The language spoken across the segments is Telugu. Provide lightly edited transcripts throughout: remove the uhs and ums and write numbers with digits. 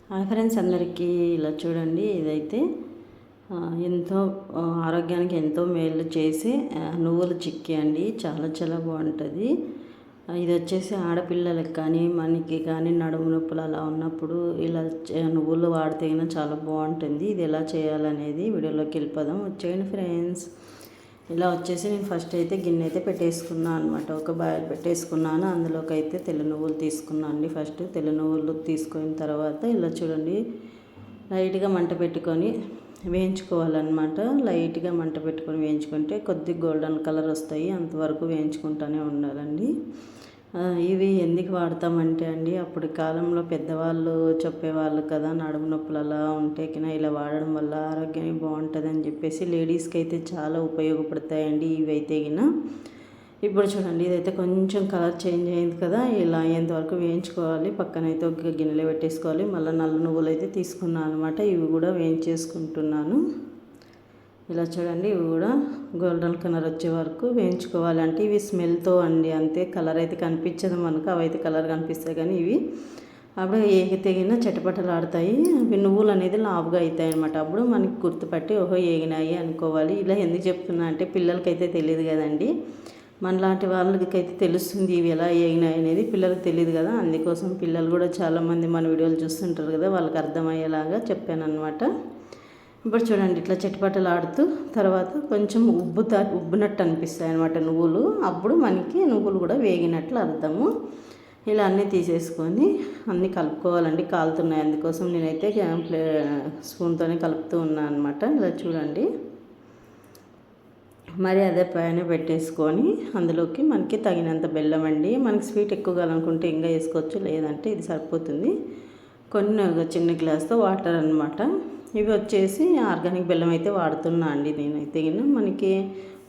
హాయ్ ఫ్రెండ్స్, అందరికీ ఇలా చూడండి. ఇదైతే ఎంతో ఆరోగ్యానికి ఎంతో మేలు చేసే నువ్వుల చిక్కీ అండి. చాలా చాలా బాగుంటుంది. ఇది వచ్చేసి ఆడపిల్లలకు కానీ మనకి కానీ నడుము నొప్పులు అలా ఉన్నప్పుడు ఇలా నువ్వులు వాడితే చాలా బాగుంటుంది. ఇది ఎలా చేయాలనేది వీడియోలోకి వెళ్ళిపోదాం. వచ్చేయండి ఫ్రెండ్స్. ఇలా వచ్చేసి నేను ఫస్ట్ అయితే గిన్నె అయితే పెట్టేసుకున్నాను అనమాట. ఒక బాయిల్ పెట్టేసుకున్నాను. అందులోకి అయితే తెల్ల నువ్వులు తీసుకున్నాను అండి. ఫస్ట్ తెల్ల నువ్వులు తీసుకున్న తర్వాత ఇలా చూడండి, లైట్గా మంట పెట్టుకొని వేయించుకోవాలన్నమాట. లైట్గా మంట పెట్టుకొని వేయించుకుంటే కొద్దిగా గోల్డెన్ కలర్ వస్తాయి. అంతవరకు వేయించుకుంటూనే ఉండాలండి. ఇవి ఎందుకు వాడతామంటే అండి, అప్పుడు కాలంలో పెద్దవాళ్ళు చెప్పేవాళ్ళు కదా, నడుము నొప్పులు అలా ఉంటే కినా ఇలా వాడడం వల్ల ఆరోగ్యానికి బాగుంటుంది అని చెప్పేసి లేడీస్కి అయితే చాలా ఉపయోగపడతాయండి ఇవైతే గిన. ఇప్పుడు చూడండి, ఇదైతే కొంచెం కలర్ చేంజ్ అయింది కదా, ఇలా అయ్యేంతవరకు వేయించుకోవాలి. పక్కనైతే ఒక గిన్నెలో పెట్టేసుకోవాలి. మళ్ళీ నల్ల నువ్వులు అయితే తీసుకున్నాను అనమాట. ఇవి కూడా వేయించేసుకుంటున్నాను. ఇలా చూడండి, ఇవి కూడా గోల్డెన్ కలర్ వచ్చే వరకు వేయించుకోవాలి. అంటే ఇవి స్మెల్తో అండి, అంతే. కలర్ అయితే కనిపించదు మనకు, అవైతే కలర్ కనిపిస్తాయి. కానీ ఇవి అప్పుడు ఏగితేగిన చటపటలాడతాయి. అవి నువ్వులు అనేది లావుగా అవుతాయి అనమాట. అప్పుడు మనకి గుర్తుపట్టి ఓహో ఏగినాయి అనుకోవాలి. ఇలా ఎందుకు చెప్తున్నా అంటే పిల్లలకైతే తెలియదు కదండి, మనలాంటి వాళ్ళకైతే తెలుస్తుంది ఇవి ఎలా ఏగినాయి అనేది. పిల్లలకు తెలియదు కదా, అందుకోసం పిల్లలు కూడా చాలామంది మన వీడియోలు చూస్తుంటారు కదా, వాళ్ళకి అర్థమయ్యేలాగా చెప్పాను అనమాట. ఇప్పుడు చూడండి, ఇట్లా చిటపటలు ఆడుతూ తర్వాత కొంచెం ఉబ్బునట్టు అనిపిస్తాయి అనమాట నువ్వులు. అప్పుడు మనకి నువ్వులు కూడా వేగినట్లు అర్థము. ఇలా అన్నీ తీసేసుకొని అన్నీ కలుపుకోవాలండి. కాలుతున్నాయి, అందుకోసం నేనైతే స్పూన్తోనే కలుపుతూ ఉన్నాను అనమాట. ఇలా చూడండి, మరి అదే పైన పెట్టేసుకొని అందులోకి మనకి తగినంత బెల్లం అండి. మనకి స్వీట్ ఎక్కువ కావాలనుకుంటే ఇంకా వేసుకోవచ్చు, లేదంటే ఇది సరిపోతుంది. కొన్ని చిన్న గ్లాస్తో వాటర్ అనమాట. ఇవి వచ్చేసి ఆర్గానిక్ బెల్లం అయితే వాడుతున్నా అండి నేనైతే. మనకి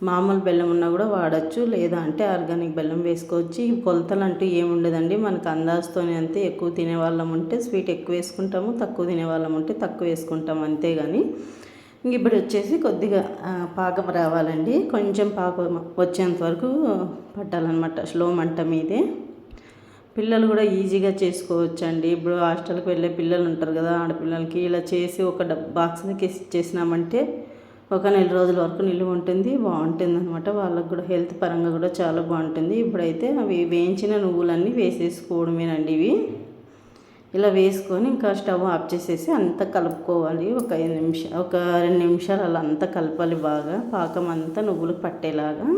మామూలు బెల్లం ఉన్నా కూడా వాడచ్చు, లేదా అంటే ఆర్గానిక్ బెల్లం వేసుకోవచ్చు. ఈ కొలతలు అంటూ ఏముండదండి, మనకు అందాజతోనే అంతే. ఎక్కువ తినేవాళ్ళం ఉంటే స్వీట్ ఎక్కువ వేసుకుంటాము, తక్కువ తినేవాళ్ళం ఉంటే తక్కువ వేసుకుంటాము, అంతేగాని. ఇప్పుడు వచ్చేసి కొద్దిగా పాకం రావాలండి. కొంచెం పాకం వచ్చేంత వరకు పట్టాలన్నమాట, స్లో మంట మీదే. పిల్లలు కూడా ఈజీగా చేసుకోవచ్చండి. ఇప్పుడు హాస్టల్కి వెళ్ళే పిల్లలు ఉంటారు కదా, ఆడపిల్లలకి ఇలా చేసి ఒక బాక్స్కి ఇచ్చేసినామంటే ఒక 4 రోజుల వరకు నిలువ ఉంటుంది. బాగుంటుంది అనమాట. వాళ్ళకు కూడా హెల్త్ పరంగా కూడా చాలా బాగుంటుంది. ఇప్పుడైతే అవి వేయించిన నువ్వులన్నీ వేసేసుకోవడమేనండి. ఇవి ఇలా వేసుకొని ఇంకా స్టవ్ ఆఫ్ చేసేసి అంతా కలుపుకోవాలి. ఒక 2 నిమిషాలు అలా అంతా కలపాలి బాగా, పాకం అంతా నువ్వులు పట్టేలాగా.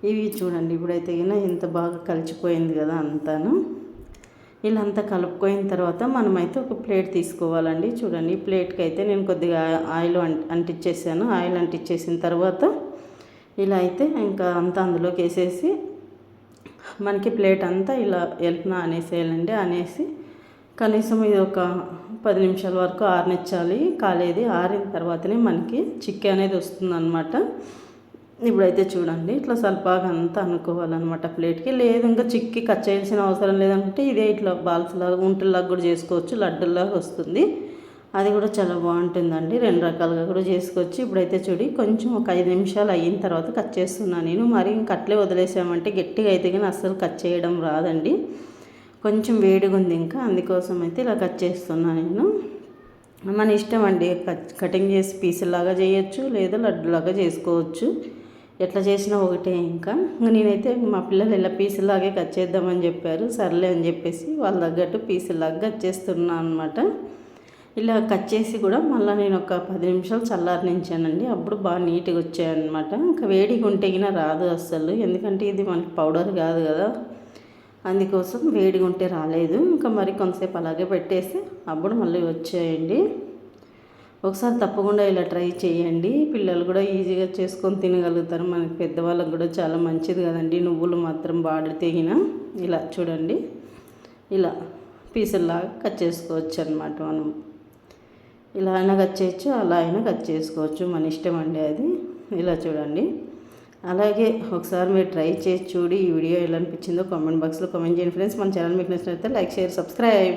ఇవి చూడండి, ఇప్పుడైతే ఎంత బాగా కలిసిపోయింది కదా అంతాను. ఇలా అంతా కలుపుకోయిన తర్వాత మనమైతే ఒక ప్లేట్ తీసుకోవాలండి. చూడండి, ఈ ప్లేట్కి అయితే నేను కొద్దిగా ఆయిల్ అంటించేసాను. ఆయిల్ అంటించేసిన తర్వాత ఇలా అయితే ఇంకా అంతా అందులోకి వేసేసి మనకి ప్లేట్ అంతా ఇలా ఎల్పున అనేసేయాలండి. అనేసి కనీసం ఇది ఒక 10 నిమిషాల వరకు ఆరనిచ్చాలి. కాలేది ఆరిన తర్వాతనే మనకి చిక్కీ అనేది వస్తుందన్నమాట. ఇప్పుడైతే చూడండి, ఇట్లా సల్పాగా అంతా అనుకోవాలన్నమాట ప్లేట్కి. లేదు ఇంకా చిక్కి కట్ చేయాల్సిన అవసరం లేదంటే ఇదే ఇట్లా బాల్స్లాగా ఉంటుల్లాగా కూడా చేసుకోవచ్చు, లడ్డుల్లాగా వస్తుంది. అది కూడా చాలా బాగుంటుందండి. 2 రకాలుగా కూడా చేసుకోవచ్చు. ఇప్పుడైతే చూడి కొంచెం ఒక 5 నిమిషాలు అయిన తర్వాత కట్ చేస్తున్నాను నేను. మరి ఇంక అట్లే వదిలేసామంటే గట్టిగా అయితే కానీ అస్సలు కట్ చేయడం రాదండి. కొంచెం వేడిగా ఉంది ఇంకా, అందుకోసం అయితే ఇలా కట్ చేస్తున్నాను నేను. మన ఇష్టం అండి, కటింగ్ చేసి పీసులాగా చేయొచ్చు, లేదా లడ్డులాగా చేసుకోవచ్చు. ఎట్లా చేసినా ఒకటే. ఇంకా నేనైతే మా పిల్లలు ఇలా పీసులాగే కట్ చేద్దామని చెప్పారు. సర్లే అని చెప్పేసి వాళ్ళ తగ్గట్టు పీసులాగా కట్ చేస్తున్నాను అనమాట. ఇలా కట్ చేసి కూడా మళ్ళీ నేను ఒక 10 నిమిషాలు చల్లారనించానండి. అప్పుడు బాగా నీట్గా వచ్చాయన్నమాట. ఇంకా వేడిగా ఉంటే గిన రాదు అస్సలు, ఎందుకంటే ఇది మనకి పౌడర్ కాదు కదా, అందుకోసం వేడిగా ఉంటే రాలేదు. ఇంకా మరి కొంతసేపు అలాగే పెట్టేసి అప్పుడు మళ్ళీ వచ్చాయండి. ఒకసారి తప్పకుండా ఇలా ట్రై చేయండి. పిల్లలు కూడా ఈజీగా చేసుకొని తినగలుగుతారు. మనకి పెద్దవాళ్ళకి కూడా చాలా మంచిది కదండి నువ్వులు మాత్రం వాడితే గిన. ఇలా చూడండి, ఇలా పీసుల్లాగా కట్ చేసుకోవచ్చు అనమాట. మనం ఇలా అయినా కట్ చేయొచ్చు, అలా అయినా కట్ చేసుకోవచ్చు, మన ఇష్టం అండి అది. ఇలా చూడండి, అలాగే ఒకసారి మీరు ట్రై చేసి చూడి ఈ వీడియో ఎలా అనిపించిందో కామెంట్ బాక్స్లో కామెంట్ చేయండి ఫ్రెండ్స్. మన ఛానల్ మీకు నచ్చినట్లయితే లైక్, షేర్, సబ్స్క్రైబ్.